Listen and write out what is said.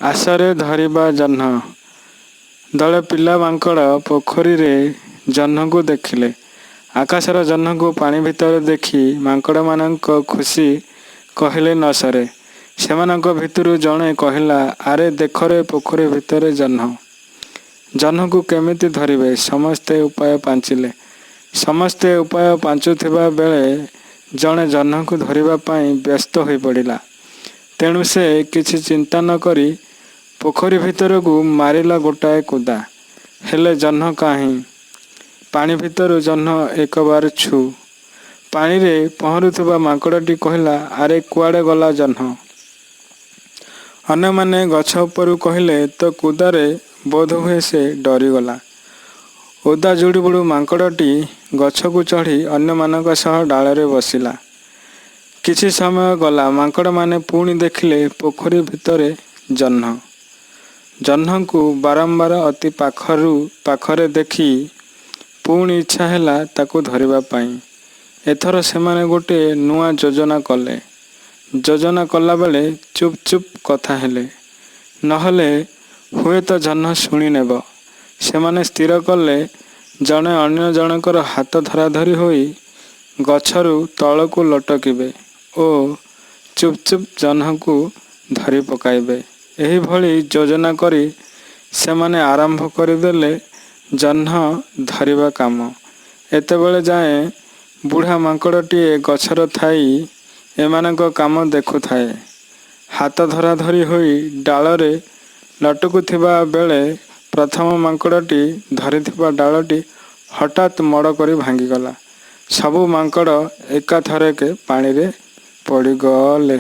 आशरे धरिबा जह्न। दले पिला माଙ୍କड़ पोखरी रे जह्न को देखिले। आकाशर जह्न को पानी भितर देखी माଙ୍କड़ मानक खुशी कहले न सरे। सेमानक भितरु जणे कहला, आरे देखरे पोखरी भितर जह्न। जह्न को केमिति धरिबे? समस्ते उपाय ପାଞ୍ଚିଲେ। ସମସ୍ତେ ଉପାୟ ପାଞ୍ଚୁଥିବା ବେଳେ ଜଣେ ଜହ୍ନକୁ ଧରିବା ପାଇଁ ବ୍ୟସ୍ତ ହୋଇ ପଡ଼ିଲା। ତେଣୁ ସେ କିଛି ଚିନ୍ତା ନ କରି ପୋଖରୀ ଭିତରକୁ ମାରିଲା ଗୋଟାଏ କୁଦା। ହେଲେ ଜହ୍ନ କାହିଁ? ପାଣି ଭିତରୁ ଜହ୍ନ ଏକବାର ଛୁ। ପାଣିରେ ପହଁରୁଥିବା ମାଙ୍କଡ଼ଟି କହିଲା, ଆରେ କୁଆଡ଼େ ଗଲା ଜହ୍ନ? ଅନ୍ୟମାନେ ଗଛ ଉପରୁ କହିଲେ ତ କୁଦାରେ ବୋଧହୁଏ ସେ ଡରିଗଲା। ଓଦା ଜୁଡ଼ୁବୁଡ଼ୁ ମାଙ୍କଡ଼ଟି ଗଛକୁ ଚଢ଼ି ଅନ୍ୟମାନଙ୍କ ସହ ଡାଳରେ ବସିଲା। କିଛି ସମୟ ଗଲା। ମାଙ୍କଡ଼ମାନେ ପୁଣି ଦେଖିଲେ ପୋଖରୀ ଭିତରେ ଜହ୍ନ। ଜହ୍ନକୁ ବାରମ୍ବାର ଅତି ପାଖରେ ଦେଖି ପୁଣି ଇଚ୍ଛା ହେଲା ତାକୁ ଧରିବା ପାଇଁ। ଏଥର ସେମାନେ ଗୋଟିଏ ନୂଆ ଯୋଜନା କଲେ। ଯୋଜନା କଲାବେଳେ ଚୁପ୍ ଚୁପ୍ କଥା ହେଲେ, ନହେଲେ ହୁଏତ ଜହ୍ନ ଶୁଣି ନେବ। ସେମାନେ ସ୍ଥିର କଲେ ଜଣେ ଅନ୍ୟ ଜଣଙ୍କର ହାତ ଧରାଧରି ହୋଇ ଗଛରୁ ତଳକୁ ଲଟକିବେ ଓ ଚୁପ୍ ଚୁପ୍ ଜହ୍ନକୁ ଧରି ପକାଇବେ। ଏହିଭଳି ଯୋଜନା କରି ସେମାନେ ଆରମ୍ଭ କରିଦେଲେ ଜହ୍ନ ଧରିବା କାମ। ଏତେବେଳେ ଯାଏଁ ବୁଢ଼ା ମାଙ୍କଡ଼ଟିଏ ଗଛରେ ଥାଇ ଏମାନଙ୍କ କାମ ଦେଖୁଥାଏ। ହାତ ଧରାଧରି ହୋଇ ଡାଳରେ ଲଟକୁଥିବା ବେଳେ ପ୍ରଥମ ମାଙ୍କଡ଼ଟି ଧରିଥିବା ଡାଳଟି ହଠାତ୍ ମଡ଼ କରି ଭାଙ୍ଗିଗଲା। ସବୁ ମାଙ୍କଡ଼ ଏକାଥରକେ ପାଣିରେ ପଡ଼ିଗଲେ।